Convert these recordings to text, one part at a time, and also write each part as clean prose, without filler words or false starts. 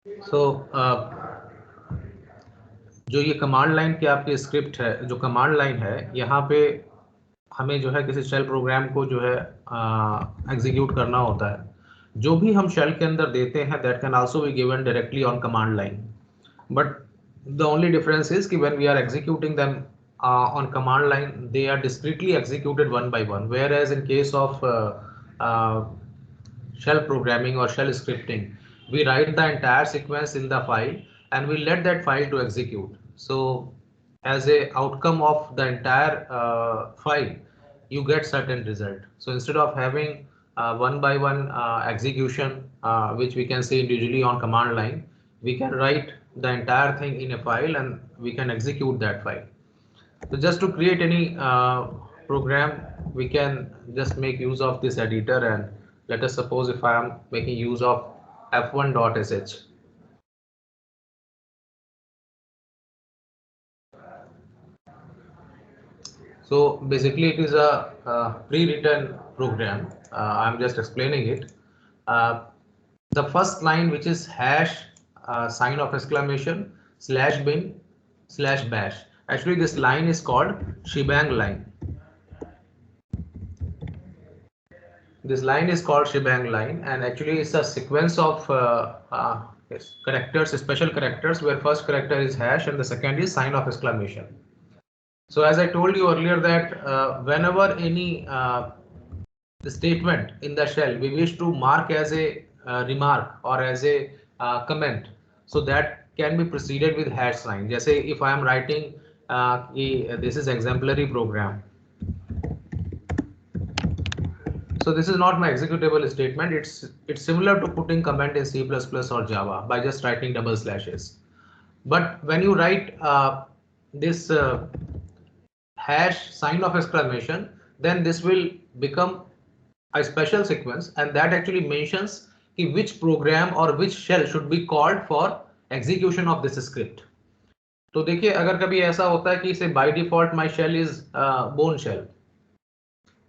सो जो ये command line की आपकी स्क्रिप्ट है, जो कमांड लाइन है, यहाँ पे हमें जो है किसी शेल प्रोग्राम को जो है एग्जीक्यूट करना होता है। जो भी हम शेल के अंदर देते हैं that can also be given directly on command line, but the only difference is कि when we are executing them on command line, they are discretely executed one by one, whereas in case of uh, shell programming or shell scripting, we write the entire sequence in the file and we let that file to execute. So as a outcome of the entire file, you get certain result. So instead of having one by one execution, which we can say individually on command line, we can write the entire thing in a file and we can execute that file. So just to create any program, we can just make use of this editor, and let us suppose if I am making use of f1.sh. So basically it is a pre-written program. I'm just explaining it. Uh, the first line, which is hash sign of exclamation slash bin slash bash. Actually this line is called shebang line. This line is called shebang line, and actually it's a sequence of yes, characters, special characters, where first character is hash and the second is sign of exclamation. So as I told you earlier that whenever any statement in the shell we wish to mark as a remark or as a comment, so that can be preceded with hash sign. Jaise if I am writing this is exemplary program, so this is not my executable statement. It's similar to putting comment in C++ or Java by just writing double slashes. But when you write this hash sign of exclamation, then this will become a special sequence, and that actually mentions which program or which shell should be called for execution of this script. तो देखिए अगर कभी ऐसा होता है कि से by default my shell is Bourne shell,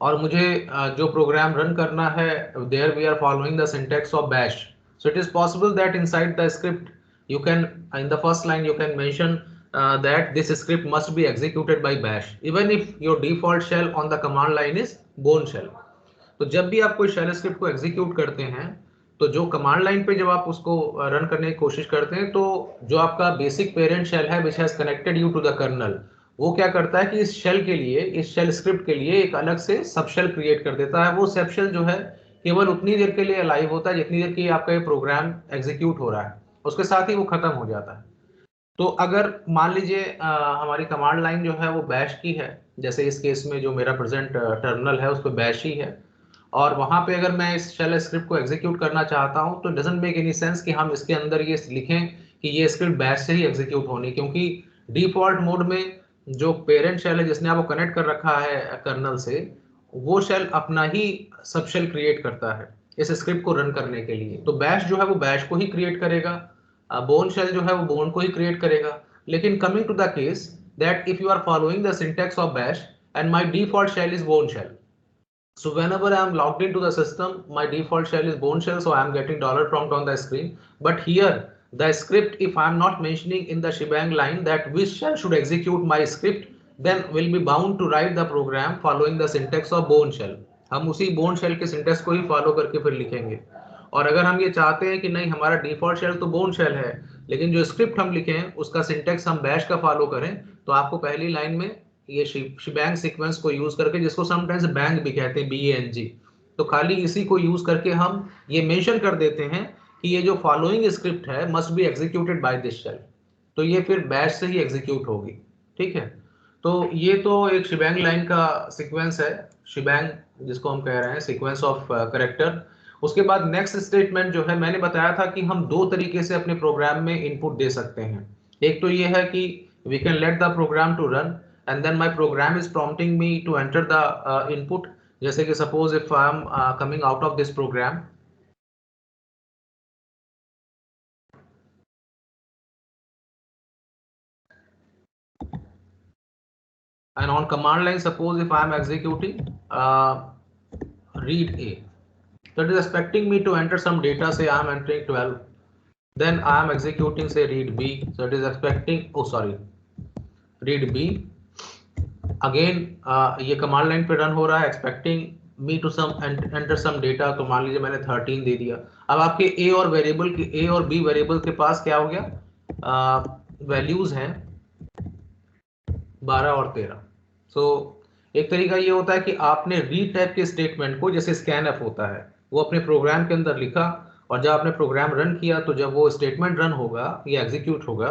और मुझे जो प्रोग्राम रन करना है there we are following the syntax of Bash, so it is possible that inside the script you can in the first line you can mention that this script must be executed by bash even if your default shell on the command line is bourne shell. तो जब भी आप कोई shell script को execute करते हैं, तो जो कमांड लाइन पे जब आप उसको रन करने की कोशिश करते हैं, तो जो आपका बेसिक पेरेंट शेल है which has connected you to the kernel, वो क्या करता है कि इस शेल के लिए, इस शेल स्क्रिप्ट के लिए एक अलग से सब शेल क्रिएट कर देता है। वो सब शेल जो है केवल उतनी देर के लिए अलाइव होता है जितनी देर की आपका ये प्रोग्राम एग्जीक्यूट हो रहा है, उसके साथ ही वो खत्म हो जाता है। तो अगर मान लीजिए हमारी कमांड लाइन जो है वो बैश की है, जैसे इस केस में जो मेरा प्रेजेंट टर्मिनल है उस पर बैश ही है, और वहां पे अगर मैं इस शेल स्क्रिप्ट को एग्जीक्यूट करना चाहता हूं तो डजंट मेक एनी सेंस कि हम इसके अंदर ये लिखें कि ये स्क्रिप्ट बैश से ही एग्जीक्यूट होनी, क्योंकि डिफॉल्ट मोड में जो पेरेंट शेल है जिसने आपको कनेक्ट कर रखा है कर्नल से, वो शेल अपना ही सब शेल क्रिएट करता है इस स्क्रिप्ट को रन करने के लिए। तो बैश जो है वो बैश को ही क्रिएट करेगा, बोन शेल जो है वो बोन को ही क्रिएट करेगा। लेकिन coming to the case that if you are following the syntax of Bash and my default shell is Bourne shell, so whenever I am logged into the system, my default shell is bourne shell, so I am getting dollar prompt on the screen. But here the script, if I am not mentioning in the shebang line that which shell should execute my script, then will be bound to write the program following the syntax of bourne shell. हम उसी bourne shell के syntax को ही follow करके फिर लिखेंगे। और अगर हम ये चाहते हैं कि नहीं हमारा डिफॉल्ट शेल तो बोर्न शेल है, लेकिन जो स्क्रिप्ट हम लिखें उसका सिंटेक्स हम बैश का फॉलो करें, तो आपको पहली लाइन में ये शिबैंग सीक्वेंस को यूज करके, जिसको समटाइम्स बैंग भी कहते हैं, BANG, तो खाली इसी को यूज करके हम ये मेंशन कर देते हैं कि ये जो फॉलोइंग स्क्रिप्ट है must be executed by this shell, तो ये फिर बैश से ही एग्जीक्यूट होगी। ठीक है, तो ये तो एक शिबैंग लाइन का सीक्वेंस है, शिबैंग जिसको हम कह रहे हैं सीक्वेंस ऑफ करेक्टर। उसके बाद नेक्स्ट स्टेटमेंट जो है, मैंने बताया था कि हम दो तरीके से अपने प्रोग्राम में इनपुट दे सकते हैं। एक तो ये है कि we can let the program to run and then my program is prompting me to enter the input. जैसे कि suppose if I am coming out of this program, and on command line suppose if I am executing read a, that is expecting me to enter some data, say I am entering 12, then I am executing say read B, so it is expecting, oh sorry, read B again, ये command line पे run हो रहा है, expecting me to some enter some data, तो मान लीजिए मैंने 13 दे दिया। अब आपके ए और वेरिएबल के ए और बी वेरिएबल के पास क्या हो गया, वैल्यूज हैं 12 और 13। सो एक तरीका ये होता है कि आपने रीड टाइप के स्टेटमेंट को, जैसे स्कैन एफ होता है, वो अपने प्रोग्राम के अंदर लिखा, और जब आपने प्रोग्राम रन किया तो जब वो स्टेटमेंट रन होगा या एग्जीक्यूट होगा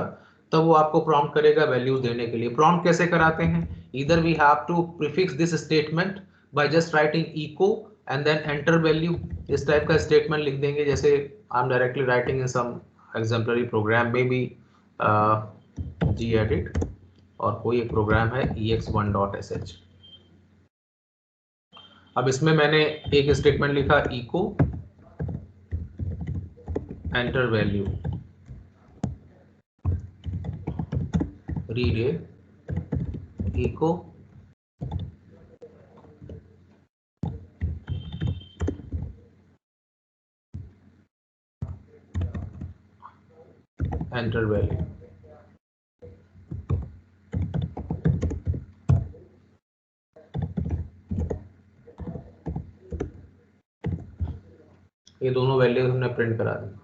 तब वो आपको प्रॉम्प्ट करेगा वैल्यूज देने के लिए। प्रॉम्प्ट कैसे कराते हैं, इधर we have to prefix this statement by just writing echo and then enter value, इस टाइप का स्टेटमेंट लिख देंगे। जैसे I am directly writing in some exemplary program में भी gedit, और कोई एक प्रोग्राम है ex1.sh। अब इसमें मैंने एक स्टेटमेंट लिखा echo enter value read A echo enter value. ये दोनों वैल्यूज हमने प्रिंट करा दी।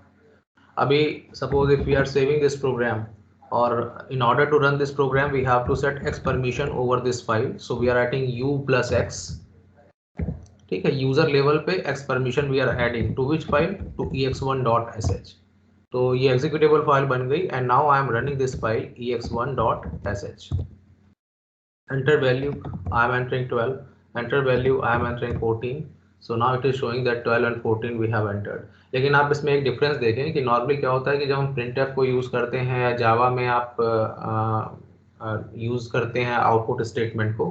अभी suppose if we are saving this program, और in order to run this program we have to set x permission over this file, so we are writing u plus x, ठीक है, user level पे x permission we are adding to which file, to ex1.sh। तो ये executable file बन गई, and now I am running this file ex1.sh। enter value I am entering 12, enter value I am entering 14, so now it is showing that 12 and 14 we have entered। लेकिन आप इसमें एक difference देखें कि normally क्या होता है कि जब हम printf को यूज़ करते हैं या जावा में आप यूज़ करते हैं आउटपुट स्टेटमेंट को,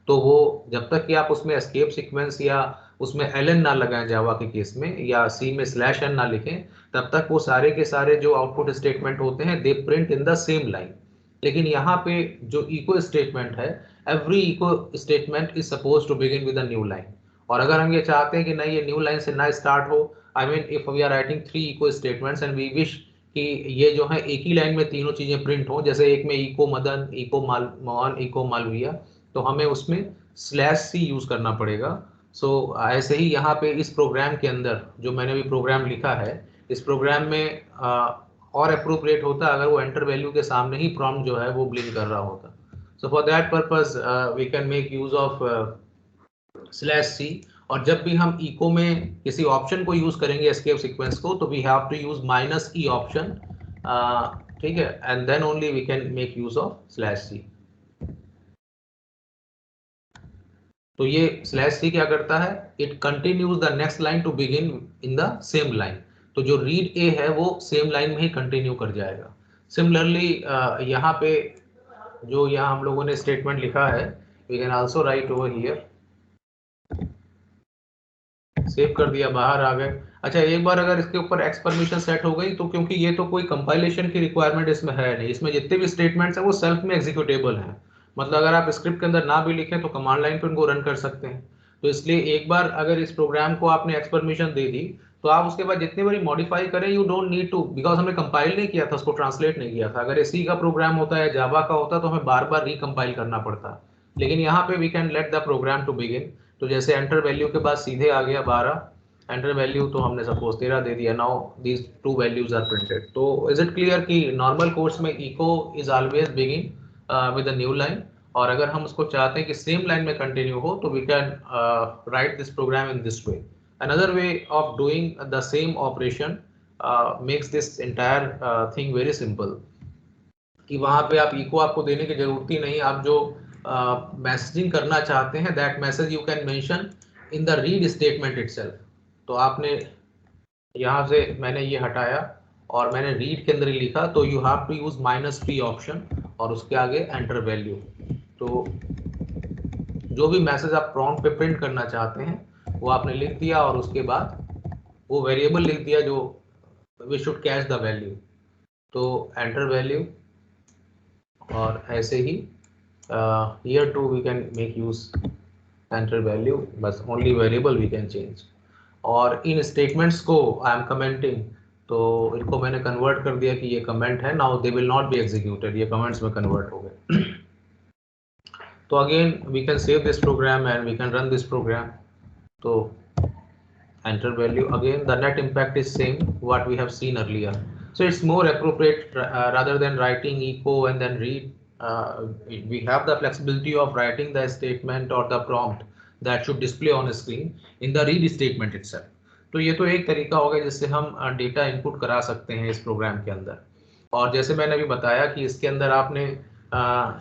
तो वो जब तक कि आप उसमें एस्केप सीक्वेंस या उसमें ln ना लगाएं जावा के केस में, या सी में /n ना लिखें, तब तक वो सारे के सारे जो आउटपुट स्टेटमेंट होते हैं they print in the same line. लेकिन यहाँ पे जो इको स्टेटमेंट है, every echo statement is suppose to begin with a new line. और अगर हम ये चाहते हैं कि नहीं, ये न्यू लाइन से ना स्टार्ट हो, I mean if we are writing 3 echo statements and we wish कि ये जो है एक ही लाइन में तीनों चीजें प्रिंट हो, जैसे एक में echo Madan, echo Mohan, echo Malviya, तो हमें उसमें /c यूज करना पड़ेगा। सो ऐसे ही यहाँ पे इस प्रोग्राम के अंदर जो मैंने भी प्रोग्राम लिखा है, इस प्रोग्राम में और अप्रोप्रिएट होता अगर वो एंटर वैल्यू के सामने ही प्रॉम्प्ट जो है वो ब्लिंक कर रहा होता। So for that purpose we can make use of /c, और जब भी हम इको में किसी ऑप्शन को यूज करेंगे एस्केप सीक्वेंस को, तो we have to use -e option, ठीक है, and then only we can make use of /c। तो ये /c क्या करता है, it continues the next line to begin in the same line. तो जो रीड ए है वो सेम लाइन में ही कंटिन्यू कर जाएगा। सिमिलरली यहाँ पे जो यहाँ हम लोगों ने स्टेटमेंट लिखा है, we can also write over here, save कर दिया, बाहर आ गए। अच्छा, एक बार अगर इसके ऊपर एक्स परमिशन सेट हो गई, तो क्योंकि ये तो कोई कंपाइलेशन की रिक्वायरमेंट इसमें है नहीं, इसमें जितने भी स्टेटमेंट्स हैं वो सेल्फ में एग्जीक्यूटेबल हैं। मतलब अगर आप स्क्रिप्ट के अंदर ना भी लिखें तो कमांड लाइन पे उनको रन कर सकते हैं। तो इसलिए एक बार अगर इस प्रोग्राम को आपने एक्स परमिशन दे दी, तो आप उसके बाद जितनी बारी मॉडिफाई करें, you don't need to, because हमने कंपाइल नहीं किया था, उसको ट्रांसलेट नहीं किया था। अगर सी का प्रोग्राम होता है, जावा का होता, तो हमें बार बार रिकम्पाइल करना पड़ता। लेकिन यहाँ पे we can let the program to begin. तो जैसे एंटर वैल्यू के बाद सीधे आ गया 12, एंटर वैल्यू तो हमने सपोज 13 दे दिया। Now these two values are printed. तो इज इट क्लियर कि नॉर्मल कोर्स में echo is always begin with a new line, और अगर हम उसको चाहते हैं कि सेम लाइन में कंटिन्यू हो, तो we can write this program in this way. Another way of doing the same operation makes this entire thing very simple, कि वहां पे आप इको आपको देने की जरूरत ही नहीं। आप जो मैसेजिंग करना चाहते हैं, that message you can mention in the read statement itself. तो आपने यहाँ से, मैंने ये हटाया और मैंने रीड के अंदर ही लिखा, तो you have to use -p option और उसके आगे एंटर वैल्यू। तो जो भी मैसेज आप प्रॉम्प्ट पे प्रिंट करना चाहते हैं वो आपने लिख दिया, और उसके बाद वो वेरिएबल लिख दिया जो we should catch the value, तो एंटर वैल्यू। और ऐसे ही here too we can make use enter value, बस only variable we can change। और इन स्टेटमेंट्स को आई एम कमेंटिंग तो इनको मैंने कन्वर्ट कर दिया कि ये कमेंट है, now they will not be executed, ये कमेंट्स में कन्वर्ट हो गए। तो again we can save this program and we can run this program. तो enter value, again the net impact is same what we have seen earlier, so it's more appropriate rather than writing echo and then read. We have the flexibility of writing the statement or the prompt that should display on screen in the read statement itself. तो ये तो एक तरीका होगा जिससे हम data input करा सकते हैं इस प्रोग्राम के अंदर। और जैसे मैंने अभी बताया कि इसके अंदर आपने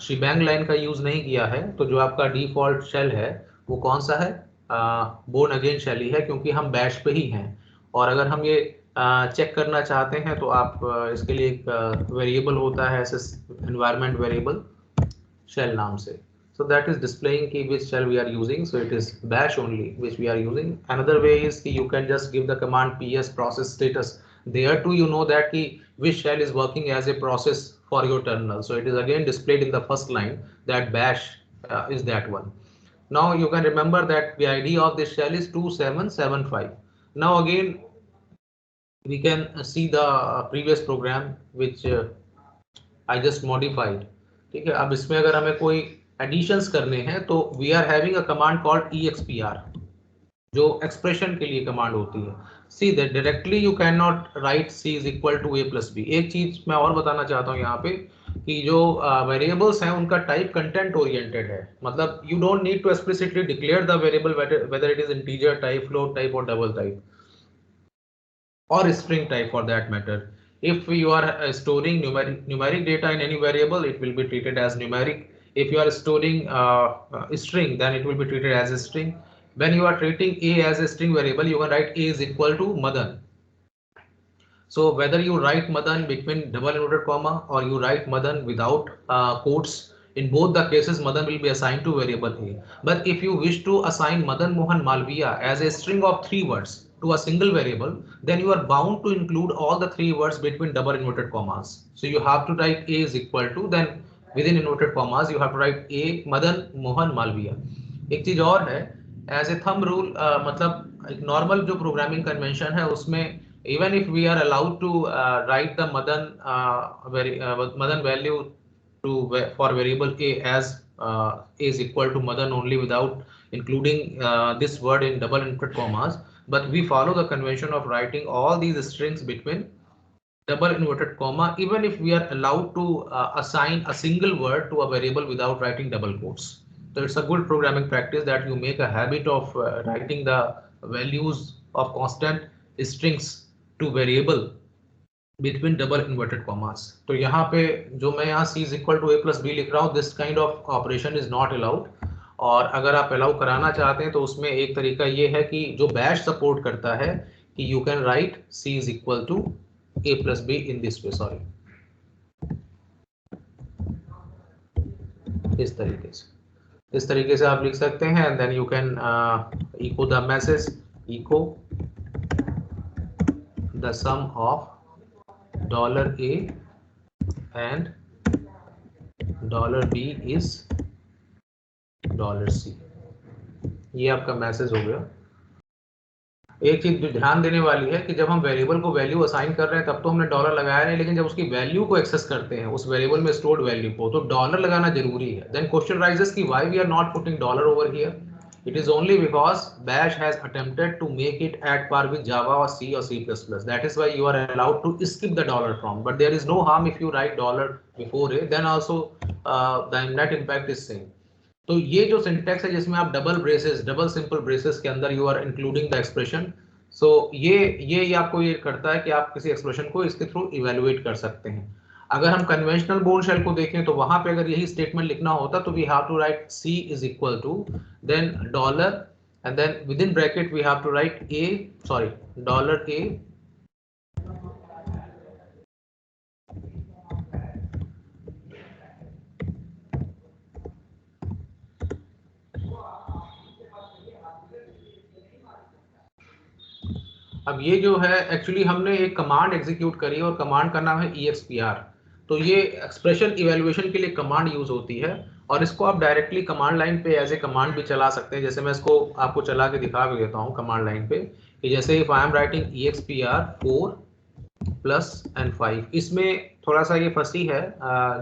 शीबैंग लाइन का यूज नहीं किया है, तो जो आपका डिफॉल्ट शेल है वो कौन सा है, बोर्न अगेन शेल ही है, क्योंकि हम बैश पे ही हैं। और अगर हम ये चेक करना चाहते हैं तो आप इसके लिए एक वेरिएबल होता है ऐसे एनवायरनमेंट वेरिएबल शेल नाम से, so that is displaying ki which shell we are using, so it is bash only which we are using. Another way is ki you can just give the command ps process status, there too you know that ki which shell is working as a process for your terminal, so it is again displayed in the first line that bash is that one. Now you can remember that the id of this shell is 2775. Now again we can see the previous program which I just modified, ठीक है। अब इसमें अगर हमें कोई editions करने हैं तो we are having a command called EXPR, जो एक्सप्रेशन के लिए कमांड होती है। See that directly you can not write C is equal to A plus B. एक चीज मैं और बताना चाहता हूँ यहाँ पे कि जो वेरिएबल्स हैं उनका टाइप कंटेंट ओरिएंटेड है, मतलब you don't need to explicitly declare the variable whether it is integer type, float type और double type or string type for that matter. If you are storing numeric data in any variable, it will be treated as numeric. If you are storing a string, then it will be treated as a string. When you are treating A as a string variable, you can write A is equal to Madan. So whether you write Madan between double inverted comma or you write Madan without quotes, in both the cases Madan will be assigned to variable A. But if you wish to assign Madan Mohan Malviya as a string of 3 words to a single variable, then you are bound to include all the 3 words between double inverted commas. So you have to write A is equal to, then within inverted commas you have to write A Madan Mohan Malviya. एक चीज और है, as ए thumb rule, मतलब एक normal जो programming convention है उसमें even if we are allowed to write the Madan value to for variable A as A is equal to Madan only without including this word in double inverted commas, but we follow the convention of writing all these strings between double inverted comma even if we are allowed to assign a single word to a variable without writing double quotes. So it's a good programming practice that you make a habit of writing the values of constant strings to variable between double inverted commas. तो यहाँ पे जो मैं यहाँ C is equal to A plus B लिख रहा हूँ, this kind of operation is not allowed. और अगर आप अलाउ कराना चाहते हैं तो उसमें एक तरीका ये है कि जो बैश सपोर्ट करता है कि you can write C is equal to A plus B in this way, sorry, इस तरीके से आप लिख सकते हैं, and then you can echo the message, echo the sum of $A and $B is $C। ये आपका मैसेज हो गया। एक चीज जो ध्यान देने वाली है कि जब हम वेरिएबल को वैल्यू असाइन कर रहे हैं तब तो हमने डॉलर लगाया नहीं, लेकिन जब उसकी वैल्यू को एक्सेस करते हैं उस वेरिएबल में स्टोर्ड वैल्यू को, तो डॉलर लगाना जरूरी है। देन क्वेश्चन राइजेस कि why we are not putting dollar over here. It is only because Bash has attempted to make it at par with Java or C or C++. That is why you are allowed to skip the dollar prompt. But there is no harm if you write dollar before it. Then also the net impact is same. तो ये जो syntax है जिसमें आप double braces, double simple braces के अंदर you are including the expression, so ये आपको ये करता है कि आप किसी एक्सप्रेशन को इसके थ्रू इवेलुएट कर सकते हैं। अगर हम कन्वेंशनल बोर्न शेल को देखें तो वहां पे अगर यही स्टेटमेंट लिखना होता तो we have to write C is equal to then dollar and then within bracket we have to write $A अब ये जो है एक्चुअली हमने एक कमांड एग्जीक्यूट करी और कमांड का नाम है EXPR। तो ये एक्सप्रेशन इवेल्युएशन के लिए कमांड यूज होती है और इसको आप डायरेक्टली कमांड लाइन पे एज ए कमांड भी चला सकते हैं। जैसे मैं इसको आपको चला के दिखा भी देता हूँ कमांड लाइन पे कि जैसे if I am writing EXPR 4 plus and 5। इसमें थोड़ा सा ये फंसी है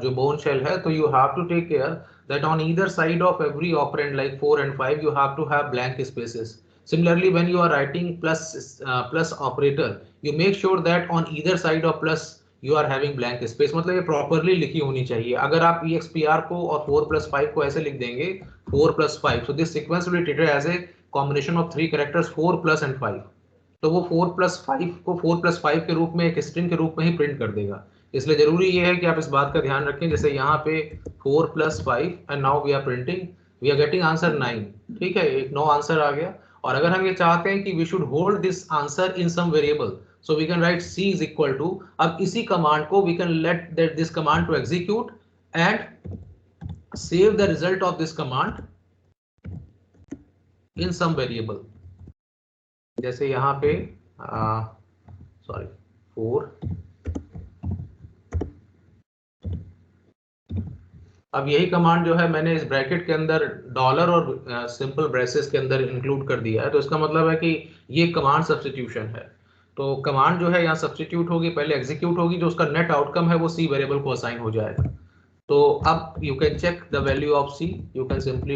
जो बोन शेल है, तो you have to take care that on either side of every operand like 4 and 5 you have to have blank spaces. Similarly, when you are writing plus operator, you make sure that on either side of plus you are having blank space, मतलब ये properly लिखी होनी चाहिए। अगर आप expr को और 4+5 को ऐसे लिख देंगे 4+5, so this sequence will be treated as a combination of 3 characters 4+5, तो वो 4+5 को 4+5 के रूप में एक स्ट्रिंग के रूप में ही प्रिंट कर देगा। इसलिए जरूरी ये है कि आप इस बात का ध्यान रखें, जैसे यहाँ पे 4+5 and now we are printing, we are getting answer 9। ठीक है, एक 9 आंसर आ गया। और अगर हम ये चाहते हैं कि we should hold this answer in some variable, so we can write C is equal to, अब इसी कमांड को we can let that this command to execute and save the result of this command in some variable. जैसे यहाँ पे sorry 4, अब यही command जो है मैंने इस ब्रैकेट के अंदर डॉलर और सिंपल ब्रेसेस के अंदर इंक्लूड कर दिया है, तो इसका मतलब है कि ये कमांड सब्स्टिट्यूशन है। तो कमांड जो है यहाँ सब्स्टिट्यूट होगी, पहले एग्जीक्यूट होगी, जो उसका नेट आउटकम है वो सी वेरिएबल को असाइन हो जाएगा। तो अब you can check the value of C, you can simply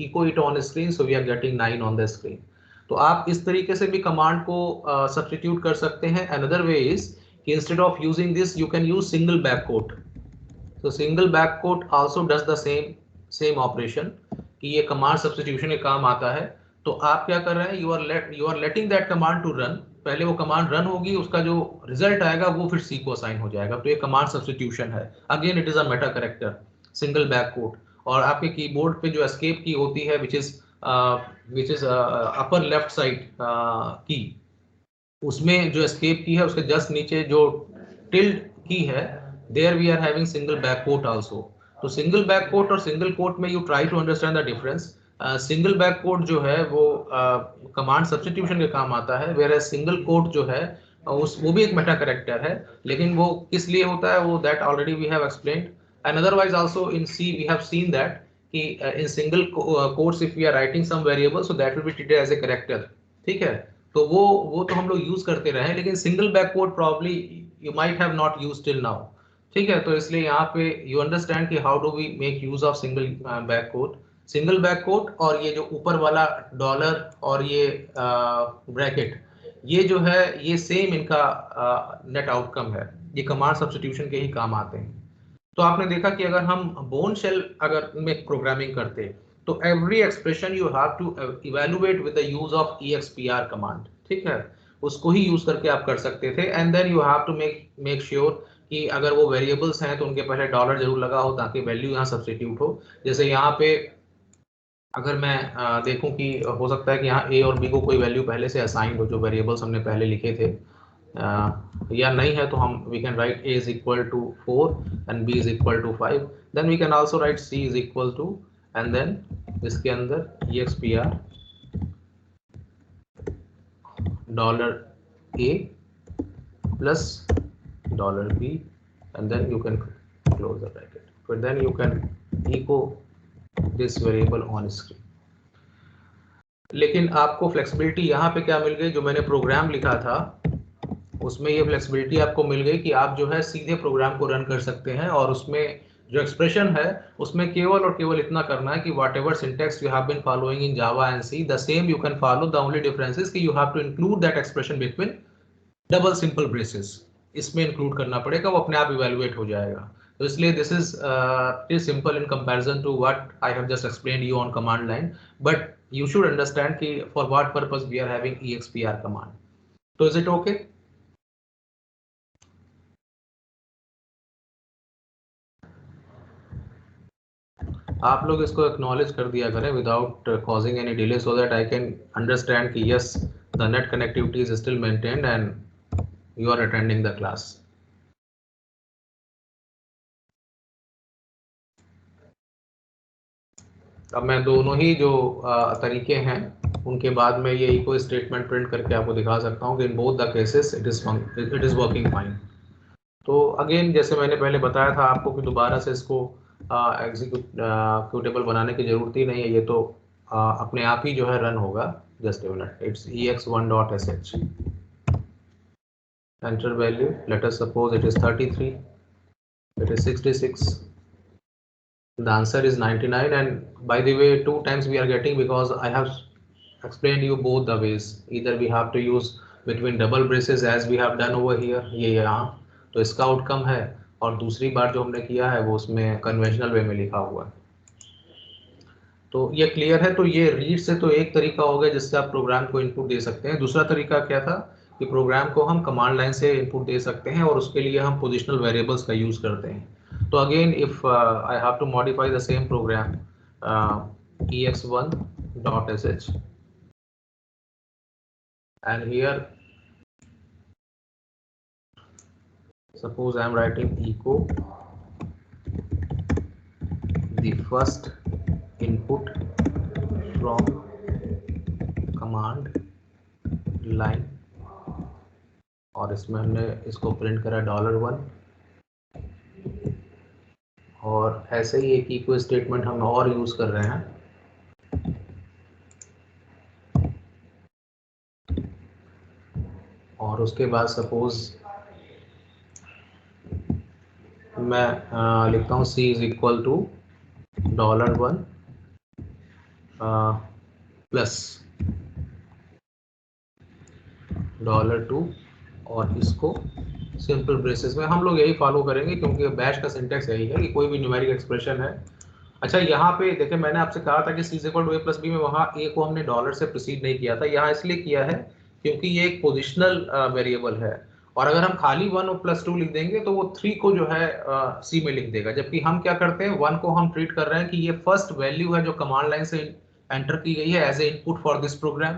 echo it on screen, so we are getting 9 on the screen. तो आप इस तरीके से भी कमांड को सब्स्टिट्यूट कर सकते हैं। अनदर वे इज कि instead of using this you can use single back quote. तो single back quote also does the same operation, कि ये कमांड सब्स्टिट्यूशन के काम आता है। तो आप क्या कर रहे हैं, you are letting that command to run, पहले वो कमांड रन होगी, उसका जो रिजल्ट आएगा वो फिर सी को असाइन हो जाएगा। तो ये कमांड सब्स्टिट्यूशन है। Again it is a meta character, single back quote. और आपके कीबोर्ड पे जो एस्केप की होती है which is upper left side key, उसमें जो एस्केप की है उसके जस्ट नीचे जो टिल्ड की है, there we are having single back quote also। तो सिंगल बैक कोट और सिंगल कोट में you try to understand the difference. Single back quote जो है वो कमांड सब्स्टिट्यूशन के काम आता है, वेयर सिंगल कोट जो है वो भी एक मेटा कैरेक्टर है, लेकिन वो किस लिए होता है वो that already we have explained. And otherwise also in C we have seen that कि in single quotes if we are writing some variable so that will be treated as a character. ठीक है, तो वो तो हम लोग use करते रहे, लेकिन single back quote probably you might have not used till now. ठीक है, तो इसलिए यहाँ पे यू अंडरस्टैंड कि how do we make use of single back quote. Single back quote और ये जो ऊपर वाला डॉलर और ये ब्रैकेट, ये जो है ये सेम इनका नेट आउटकम है, ये कमांड सब्स्टिट्यूशन के ही काम आते हैं। तो आपने देखा कि अगर हम बोन शेल अगर में प्रोग्रामिंग करते तो every expression you have to evaluate with the use of expr command. ठीक है, उसको ही यूज करके आप कर सकते थे। And then you have to make sure कि अगर वो वेरिएबल्स हैं तो उनके पहले डॉलर जरूर लगा हो ताकि वैल्यू यहाँ सब्स्टिट्यूट हो। जैसे यहाँ पे अगर मैं देखूं कि हो सकता है कि यहाँ ए और बी को कोई वैल्यू पहले से असाइन हो, जो वेरिएबल्स हमने पहले लिखे थे, या नहीं है तो हम we can write a is equal to 4 and b is equal to 5। Then we can also write c is equal to, and then इसके अंदर expr dollar a plus dollar b, and then you can close the bracket, but then you can echo this variable on screen। लेकिन आपको flexibility यहाँ पे क्या मिल गई, जो मैंने प्रोग्राम लिखा था उसमें ये फ्लेक्सिबिलिटी आपको मिल गई कि आप जो है सीधे प्रोग्राम को रन कर सकते हैं, और उसमें जो एक्सप्रेशन है उसमें केवल और केवल इतना करना है कि whatever syntax you have been following in Java and C, the same you can follow, the only difference is कि you have to include that expression between double simple braces, इसमें इंक्लूड करना पड़ेगा, वो अपने आप evaluate हो जाएगा। तो इसलिए this is simple in comparison to what I have just explained you on command line, but you should understand कि for what purpose we are having expr command. तो इज इट ओके? आप लोग इसको acknowledge कर दिया करें without causing any delay, so that I can understand कि yes the net connectivity is still maintained and you are attending the class. अब मैं दोनों ही जो तरीके हैं उनके बाद में ये इको स्टेटमेंट प्रिंट करके आपको दिखा सकता हूँ कि in both the cases it is working fine. तो अगेन जैसे मैंने पहले बताया था आपको कि दोबारा से इसको एग्जीक्यूटेबल बनाने की जरूरत ही नहीं है, ये तो अपने आप ही जो है रन होगा। Just a minute, it's ex1.sh। enter value, let us suppose it is 33, it is 66, the answer is 99. And by the way, 2 times we are getting because I have explained you both the ways. Either we have to use between double braces as we have done over here, ये यहाँ, तो इसका outcome है, और दूसरी बार जो हमने किया है वो उसमें कन्वेंशनल वे में लिखा हुआ है। तो ये क्लियर है। तो ये रीड से तो एक तरीका हो गया जिससे आप प्रोग्राम को इनपुट दे सकते हैं। दूसरा तरीका क्या था कि प्रोग्राम को हम कमांड लाइन से इनपुट दे सकते हैं और उसके लिए हम पोजिशनल वेरिएबल्स का यूज करते हैं। तो again if I have to modify the same program ex1.sh and here suppose I am writing echo the first input from command line, और इसमें हमने इसको प्रिंट करा $1, और ऐसे ही एक इक्वल स्टेटमेंट हम और यूज कर रहे हैं। और उसके बाद सपोज मैं लिखता हूँ C is equal to $1 plus $2, और इसको सिंपल ब्रेसेस में हम लोग यही फॉलो करेंगे क्योंकि बैश का सिंटेक्स यही है कि कोई भी न्यूमेरिक एक्सप्रेशन है। अच्छा, यहाँ पे देखिए मैंने आपसे कहा था कि C equal to A plus B में वहाँ A को हमने डॉलर से प्रोसीड नहीं किया था, यहाँ इसलिए किया है क्योंकि ये एक पोजिशनल वेरिएबल है, और अगर हम खाली 1 और +2 लिख देंगे तो वो 3 को जो है C में लिख देगा, जबकि हम क्या करते हैं 1 को हम ट्रीट कर रहे हैं कि ये फर्स्ट वैल्यू है जो कमांड लाइन से एंटर की गई है as a input for this program,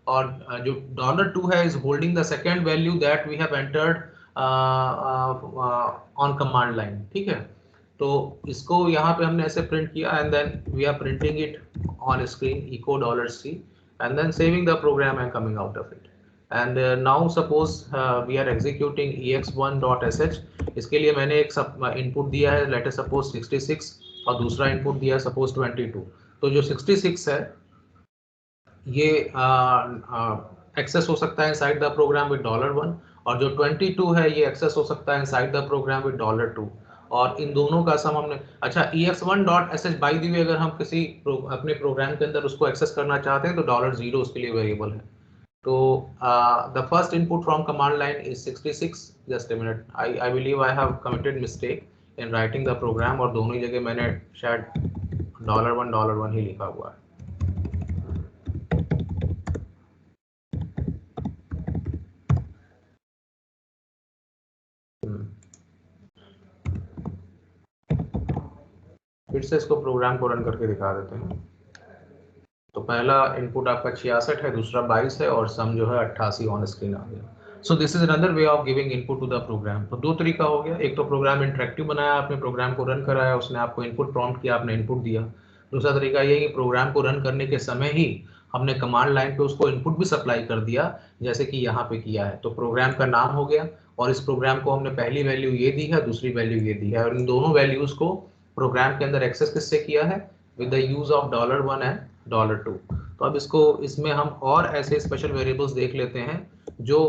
और जो $2 है is holding the second value that we have entered on command line. ठीक है, तो इसको यहाँ पे हमने ऐसे प्रिंट किया and then we are printing it on screen echo $C and then saving the program and coming out of it. And now suppose we are executing ex1.sh. इसके लिए मैंने एक इनपुट दिया है let us suppose 66 और दूसरा input दिया है suppose 22। तो जो 66 है ये एक्सेस हो सकता है इनसाइड द प्रोग्राम विद $1, और जो 22 है ये एक्सेस हो सकता है इनसाइड द प्रोग्राम विद $2, और इन दोनों का सम हमने। अच्छा, ex1.sh बाय द वे अगर हम किसी अपने प्रोग्राम के अंदर उसको एक्सेस करना चाहते हैं तो $0 उसके लिए वेरिएबल है। तो the first input from command line is 66। Just a minute, I believe I have committed mistake in writing the program, और दोनों ही जगह मैंने शायद $1 ही लिखा हुआ है। फिर से इसको प्रोग्राम को रन करके दिखा देते हैं। तो पहला इनपुट आपका 66 है, दूसरा 22 है, और सम जो है 88 ऑन स्क्रीन आ गया। So this is another way of giving input to the program. तो दो तरीका हो गया, एक तो प्रोग्राम इंटरेक्टिव बनाया आपने, प्रोग्राम को रन कराया, उसने आपको इनपुट प्रॉम्प्ट किया, आपने इनपुट दिया। दूसरा तरीका ये है कि प्रोग्राम को रन करने के समय ही हमने कमांड लाइन पे उसको इनपुट भी सप्लाई कर दिया, जैसे कि यहाँ पे किया है। तो प्रोग्राम का नाम हो गया, और इस प्रोग्राम को हमने पहली वैल्यू ये दी है, दूसरी वैल्यू ये दी है, और इन दोनों वैल्यूज को प्रोग्राम के अंदर एक्सेस किससे किया है, with the use of $1 and $2। तो अब इसमें हम और ऐसे स्पेशल वेरिएबल्स देख लेते हैं जो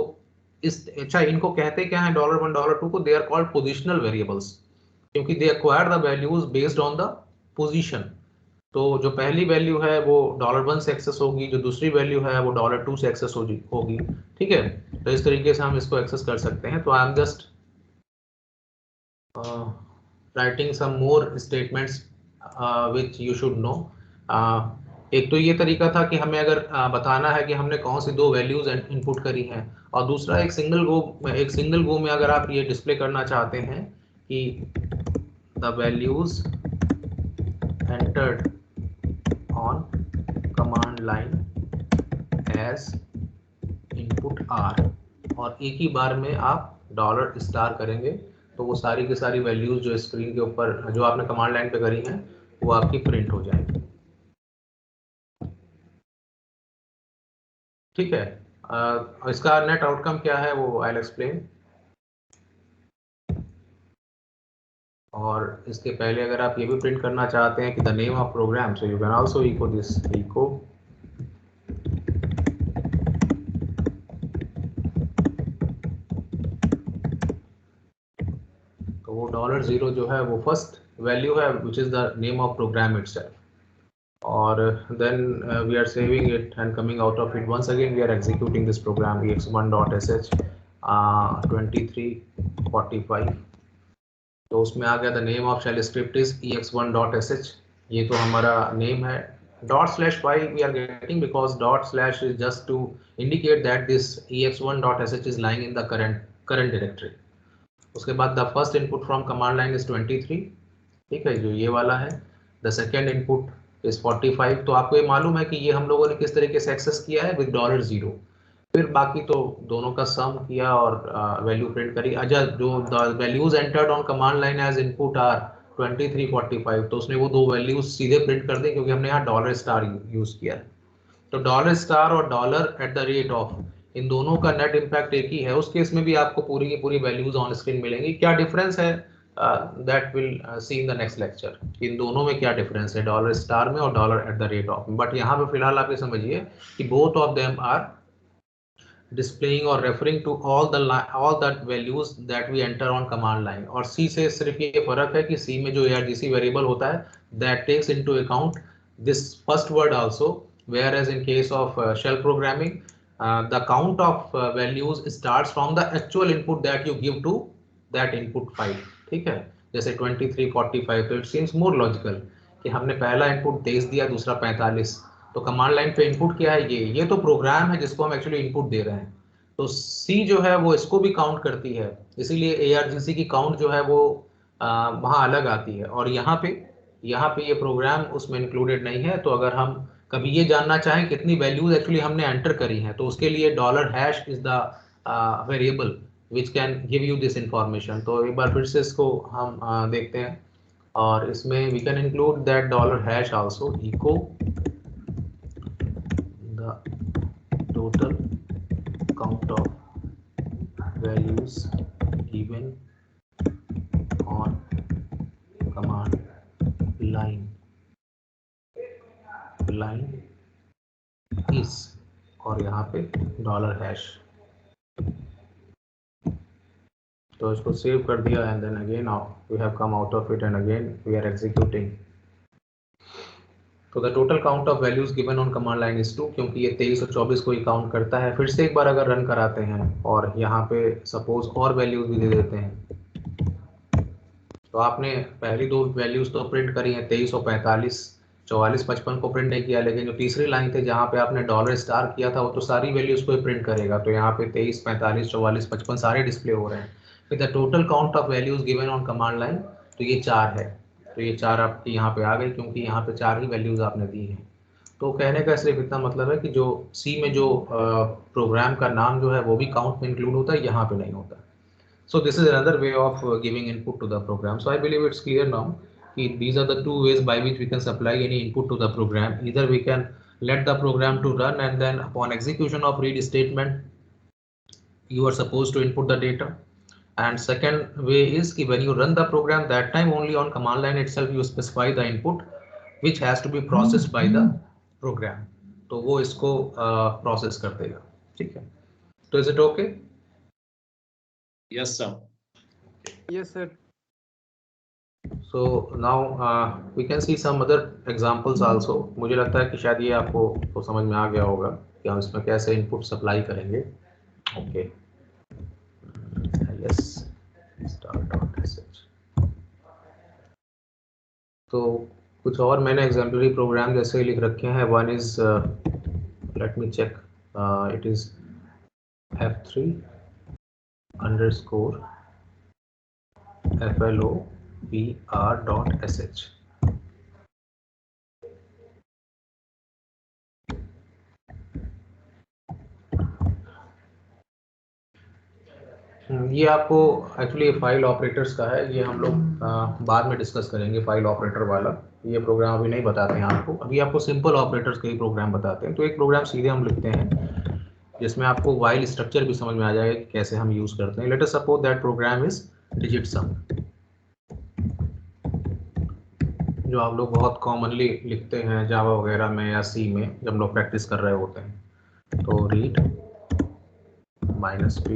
अच्छा, इनको कहते क्या है $1 $2 को, they are called positional variables, क्योंकि they acquire the values based on the position. तो जो पहली वैल्यू है वो $1 से एक्सेस होगी, जो दूसरी वैल्यू है वो $2 से एक्सेस होगी। ठीक है, तो इस तरीके से हम इसको एक्सेस कर सकते हैं। तो I am just writing some more statements which you should know. एक तो ये तरीका था कि हमें अगर बताना है कि हमने कौन सी दो वैल्यूज इनपुट करी हैं, और दूसरा एक सिंगल गो में अगर आप ये डिस्प्ले करना चाहते हैं कि the values entered on command line as input are, और एक ही बार में आप $* करेंगे तो वो सारी की सारी वैल्यूज जो स्क्रीन के ऊपर जो आपने कमांड लाइन पे करी हैं वो आपकी प्रिंट हो जाएंगी। ठीक है, इसका नेट आउटकम क्या है वो आई विल एक्सप्लेन। और इसके पहले अगर आप ये भी प्रिंट करना चाहते हैं कि the name of program, so you can also echo this echo $0 जो है वो फर्स्ट वैल्यू है which is the name of program itself, और then we are saving it and coming out of it. Once again we are executing this program ex1.sh 2345, तो उसमें आ गया the name of shell script is ex1.sh, ये तो हमारा name है. ./y we are getting because ./ is just to indicate that this ex1.sh is lying in the current directory. उसके बाद the first input from command line is 23, ठीक है, जो ये वाला है. The second input is 45. तो आपको ये मालूम है कि ये हम लोगों ने किस तरीके से एक्सेस किया है विद $0. फिर बाकी तो दोनों का सम किया और वैल्यू प्रिंट करी. अच्छा, जो values entered on command line as input are 2345, तो उसने वो दो वैल्यूज सीधे प्रिंट कर दी क्योंकि हमने यहाँ $* यूज किया है. तो $* और $@, इन दोनों का नेट इम्पैक्ट एक ही है. उस केस में भी आपको पूरी की पूरी वैल्यूज ऑन स्क्रीन मिलेंगी. क्या डिफरेंस है that will see in the next lecture. इन दोनों में क्या डिफरेंस है $* में और $@, में. बट यहाँ पे फिलहाल आप ये समझिए कि both of them are displaying or referring to all the values that we enter on command line. और C से सिर्फ ये फर्क है कि C में जो argc variable होता है that takes into account this first word also, whereas in case of shell programming the count of values starts from the actual input that you give to that input file. ठीक है, जैसे 2345, तो it seems more logical कि हमने पहला input 23 दिया, दूसरा 45, तो कमांड लाइन पे इनपुट क्या है, ये तो प्रोग्राम है जिसको हम एक्चुअली इनपुट दे रहे हैं. तो सी जो है वो इसको भी काउंट करती है, इसीलिए ARGC की काउंट जो है वो वहाँ अलग आती है. और यहाँ पे ये प्रोग्राम उसमें इंक्लूडेड नहीं है. तो अगर हम कभी ये जानना चाहें कितनी वैल्यूज एक्चुअली हमने एंटर करी हैं, तो उसके लिए $# is the variable which can give you this information. तो एक बार फिर से इसको हम देखते हैं, और इसमें we can include that $# also echo the total count of values given on command line is, और यहाँ पे $#. तो इसको सेव कर दिया and then again we have come out of it and again we are executing. तो the total count of values given on command line is 2, क्योंकि ये 23 और 24 को ही काउंट करता है. फिर से एक बार अगर रन कराते हैं और यहाँ पे सपोज और वैल्यूज भी दे देते हैं, तो आपने पहली दो वैल्यूज तो प्रिंट करी हैं 23 और 45, 44 55 को प्रिंट नहीं किया, लेकिन जो तीसरी लाइन थी जहाँ पे आपने $* किया था वो तो सारी वैल्यूज को प्रिंट करेगा. तो यहाँ पे 23 45 44 55 सारे डिस्प्ले हो रहे हैं. फिर the total count of values given on command line, तो ये 4 है. तो ये 4 आपकी यहाँ पे आ गई क्योंकि यहाँ पे 4 ही वैल्यूज आपने दी हैं. तो कहने का सिर्फ इतना मतलब है कि जो C में जो प्रोग्राम का नाम जो है वो भी काउंट में इंक्लूड होता है, यहाँ पे नहीं होता. So this is another way of giving input to the program. So I believe it's clear now कि these are the two ways by which we can supply any input to the program. Either we can let the program to run and then upon execution of read statement you are supposed to input the data. And second way is कि when you run the program, that time only on command line itself you specify the input which has to be processed by the program. तो वो इसको process कर देगा. ठीक है, तो is it okay? Yes sir. Yes sir. So now we can see some other examples also. मुझे लगता है कि शायद ये आपको तो समझ में आ गया होगा कि हम इसमें कैसे इनपुट सप्लाई करेंगे. Okay, ls start.sh. तो कुछ और मैंने एग्जाम्पलरी प्रोग्राम जैसे लिख रखे हैं. One is let me check, it is f3 _ flobr.sh. ये आपको एक्चुअली फाइल ऑपरेटर्स का है. ये हम लोग बाद में डिस्कस करेंगे फाइल ऑपरेटर वाला. ये प्रोग्राम अभी नहीं बताते हैं आपको, अभी आपको सिंपल ऑपरेटर्स के ही प्रोग्राम बताते हैं. तो एक प्रोग्राम सीधे हम लिखते हैं जिसमें आपको वाइल स्ट्रक्चर भी समझ में आ जाएगा कि कैसे हम यूज करते हैं. Let us suppose that program is digit sum, जो आप लोग बहुत कॉमनली लिखते हैं जावा वगैरह में या सी में जब लोग प्रैक्टिस कर रहे होते हैं. तो रीड -p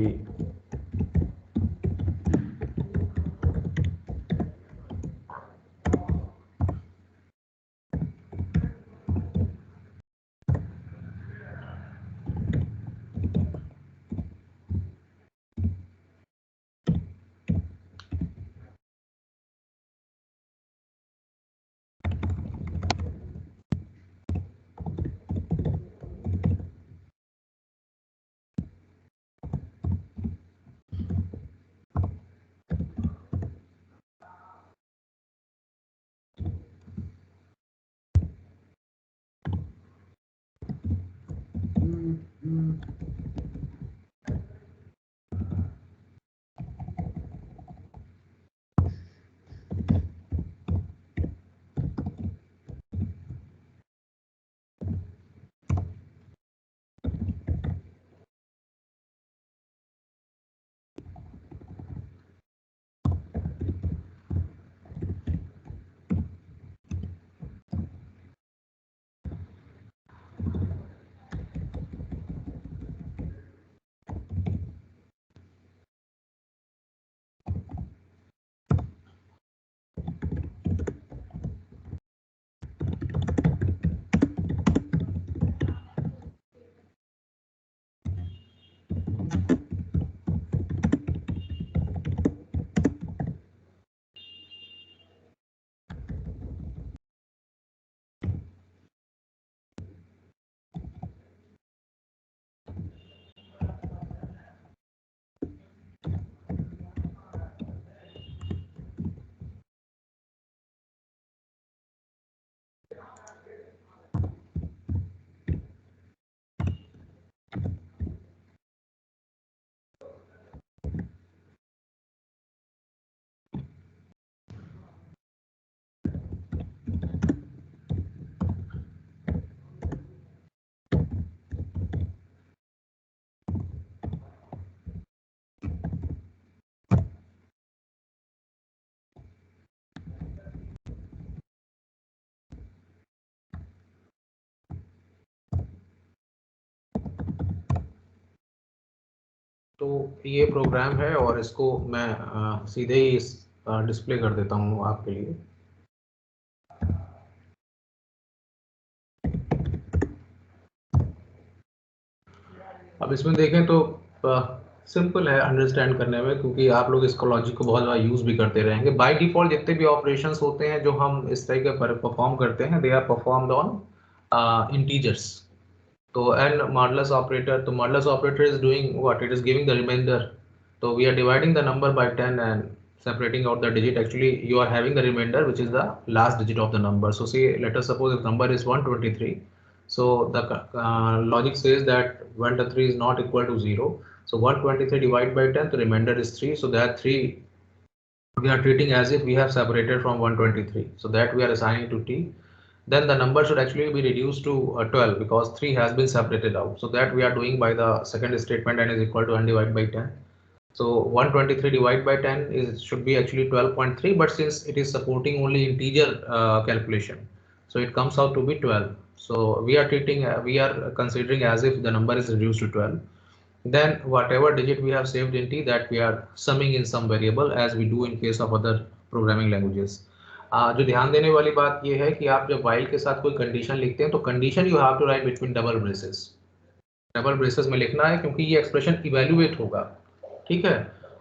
तो ये प्रोग्राम है और इसको मैं सीधे ही डिस्प्ले कर देता हूँ आपके लिए। अब इसमें देखें तो सिंपल है अंडरस्टैंड करने में, क्योंकि आप लोग इसको लॉजिक को बहुत बार यूज भी करते रहेंगे। बाय डिफॉल्ट जितने भी ऑपरेशंस होते हैं जो हम इस तरीके पर परफॉर्म करते हैं, they are performed on integers. तो एन मॉडुलस ऑपरेटर, तो modulus operator is doing what, it is giving the reminder. तो we are dividing the number by 10 and separating out the digit. Actually you are having the remainder which is the last digit of the number. So say let us suppose if number is 123, so the logic says that 123 is not equal to 0, so 123 divided by 10, the remainder is 3, so that 3 we are treating as if we have separated from 123, so that we are assigning to t. Then the number should actually be reduced to 12 because 3 has been separated out, so that we are doing by the second statement, n is equal to n divided by 10. So 123 divided by 10 is should be actually 12.3, but since it is supporting only integer calculation, so it comes out to be 12. So we are treating we are considering as if the number is reduced to 12. Then whatever digit we have saved in t, that we are summing in some variable as we do in case of other programming languages. जो ध्यान देने वाली बात ये है कि आप जब while के साथ कोई कंडीशन लिखते हैं तो condition you have to write between double braces. Double braces में लिखना है क्योंकि ये एक्सप्रेशन इवेल्युएट होगा, ठीक है,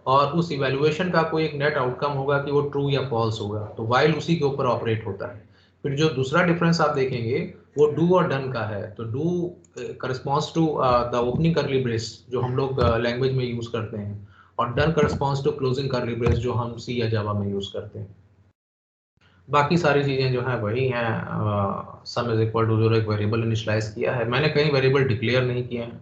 और उस इवेल्युएशन का कोई एक नेट आउटकम होगा कि वो ट्रू या फॉल्स होगा, तो वाइल उसी के ऊपर ऑपरेट होता है। फिर जो दूसरा डिफरेंस आप देखेंगे वो डू और डन का है। तो do corresponds to the opening curly brace जो हम लोग लैंग्वेज में यूज करते हैं, और done corresponds to closing curly brace जो हम सी या जावा में यूज करते हैं। बाकी सारी चीजें जो है वही हैं। सम इज इक्वल टू 0 एक वेरिएबल इनिशियलाइज किया है, मैंने कहीं वेरिएबल डिक्लेयर नहीं किए हैं,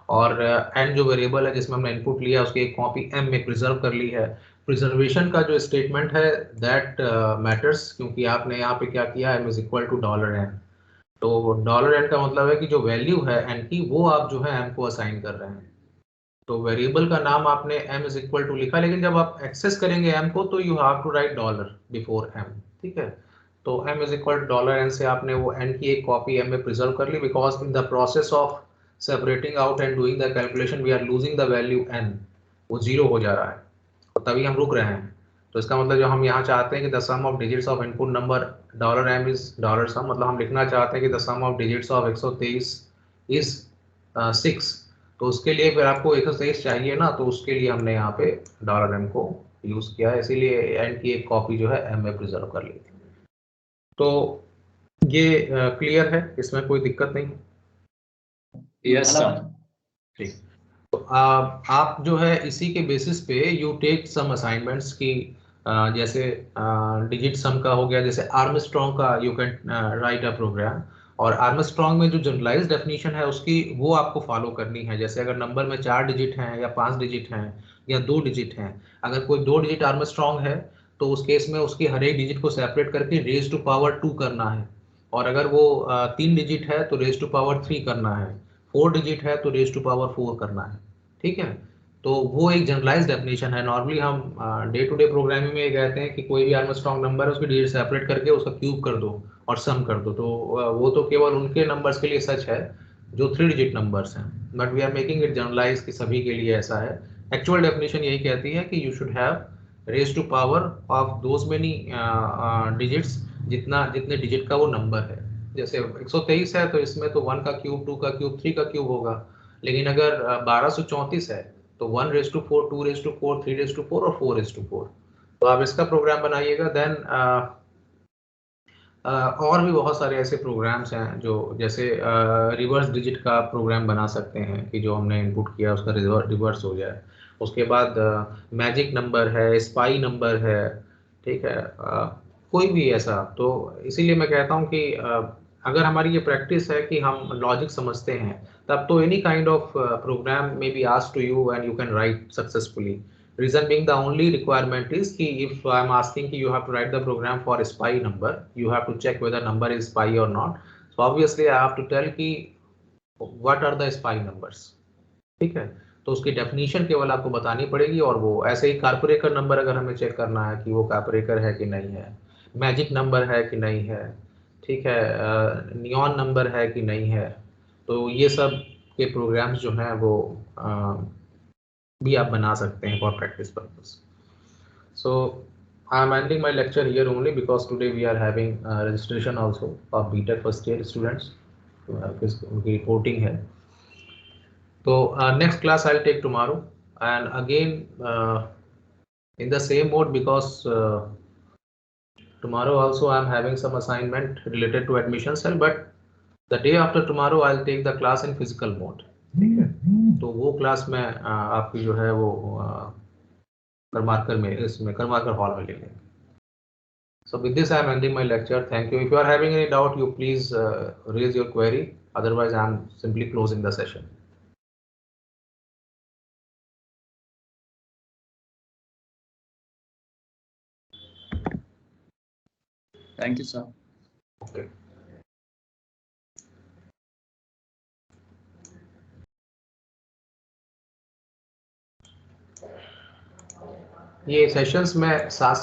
और एन जो वेरिएबल है जिसमें हमने इनपुट लिया उसकी एक कॉपी एम में प्रिजर्व कर ली है। प्रिजर्वेशन का जो स्टेटमेंट है दैट मैटर्स, क्योंकि आपने यहाँ पे क्या किया, M is equal to $n। तो $n का मतलब है कि जो वैल्यू है एन की वो आप जो है एम को असाइन कर रहे हैं। तो वेरिएबल का नाम आपने m इज इक्वल टू लिखा, लेकिन जब आप एक्सेस करेंगे m को तो you have to write dollar before m, ठीक है। तो m is equal to $n से आपने वो n की एक कॉपी m में प्रिजर्व कर ली, because in the process of separating out and doing the calculation we are losing the value n, वो 0 हो जा रहा है, तो तभी हम रुक रहे हैं। तो इसका मतलब जो हम यहाँ चाहते हैं कि the sum of digits of input number $m is $sum, मतलब हम लिखना चाहते हैं कि the sum of digits of 123 is 6। तो उसके लिए फिर आपको 123 चाहिए ना, तो उसके लिए हमने यहाँ पे $m को यूज किया है, इसीलिए n की एक कॉपी जो है m में प्रिजर्व कर ली थी। तो ये क्लियर है, इसमें कोई दिक्कत नहीं। Yes, sir. ठीक, तो आप जो है इसी के बेसिस पे यू टेक सम असाइनमेंट्स की जैसे डिजिट सम का हो गया, जैसे आर्मस्ट्रॉन्ग का you can write a program, और आर्मस्ट्रॉन्ग में जो जनरलाइज डेफिनेशन है उसकी वो आपको फॉलो करनी है। जैसे अगर नंबर में 4 डिजिट हैं या 5 डिजिट हैं या 2 डिजिट हैं, अगर कोई 2 डिजिट आर्मस्ट्रॉन्ग है तो उस केस में उसकी हर एक डिजिट को सेपरेट करके रेज टू पावर 2 करना है, और अगर वो 3 डिजिट है तो रेज टू पावर 3 करना है, 4 डिजिट है तो रेज टू पावर 4 करना है, ठीक है। तो वो एक जनरलाइज डेफिनेशन है। नॉर्मली हम डे टू डे प्रोग्रामिंग में ये कहते हैं कि कोई भी आर्मस्ट्रॉन्ग नंबर है उसकी डिजिट सेपरेट करके उसका क्यूब कर दो और सम कर दो। तो वो तो केवल उनके नंबर्स के लिए सच है जो 3 डिजिट नंबर्स हैं, but we are making it generalize कि सभी के लिए ऐसा है। एक्चुअल डेफिनेशन यही कहती है कि you should have raise to power of those many digits, जितने डिजिट का वो नंबर है। जैसे 123 है तो इसमें तो 1 का क्यूब, 2 का क्यूब, 3 का क्यूब होगा, लेकिन अगर 1234 है तो 1 raise to 4, 2 raise to 4, 3 raise to 4 और 4 रेज टू 4। तो आप इसका प्रोग्राम बनाइएगा। देन और भी बहुत सारे ऐसे प्रोग्राम्स हैं जो जैसे रिवर्स डिजिट का प्रोग्राम बना सकते हैं कि जो हमने इनपुट किया उसका रिवर्स हो जाए। उसके बाद मैजिक नंबर है, स्पाई नंबर है, ठीक है, कोई भी ऐसा। तो इसीलिए मैं कहता हूँ कि अगर हमारी ये प्रैक्टिस है कि हम लॉजिक समझते हैं, तब तो any kind of program may be asked to you and you can write successfully. Reason being, the only requirement is कि if I'm asking कि you have to write the program for a spy number, you have to check whether number is spy or not. So obviously I have to tell कि what are the spy numbers, ठीक है। तो उसकी definition केवल आपको बतानी पड़ेगी, और वो ऐसे ही कारपोरेकर नंबर अगर हमें चेक करना है कि वो कारपोरेकर है कि नहीं है, मैजिक नंबर है कि नहीं है, ठीक है, नियॉन नंबर है कि नहीं है, तो ये सब के प्रोग्राम्स जो हैं वो भी आप बना सकते हैं for practice purpose. So I am ending my lecture here only because today we are having registration also of BTech first year students. उनकी reporting है. So next class I'll take tomorrow, and again in the same mode, because tomorrow also I'm having some assignment related to admission cell, but the day after tomorrow I'll take the class in physical mode. ठीक है, तो वो class में आपकी जो है वो करमारकर में, इसमें करमारकर हॉल में ले लेंगे. So with this I am ending my lecture. Thank you. If you are having any doubt, you please raise your query. Otherwise I am simply closing the session. Thank you, sir. Okay. ये sessions में 7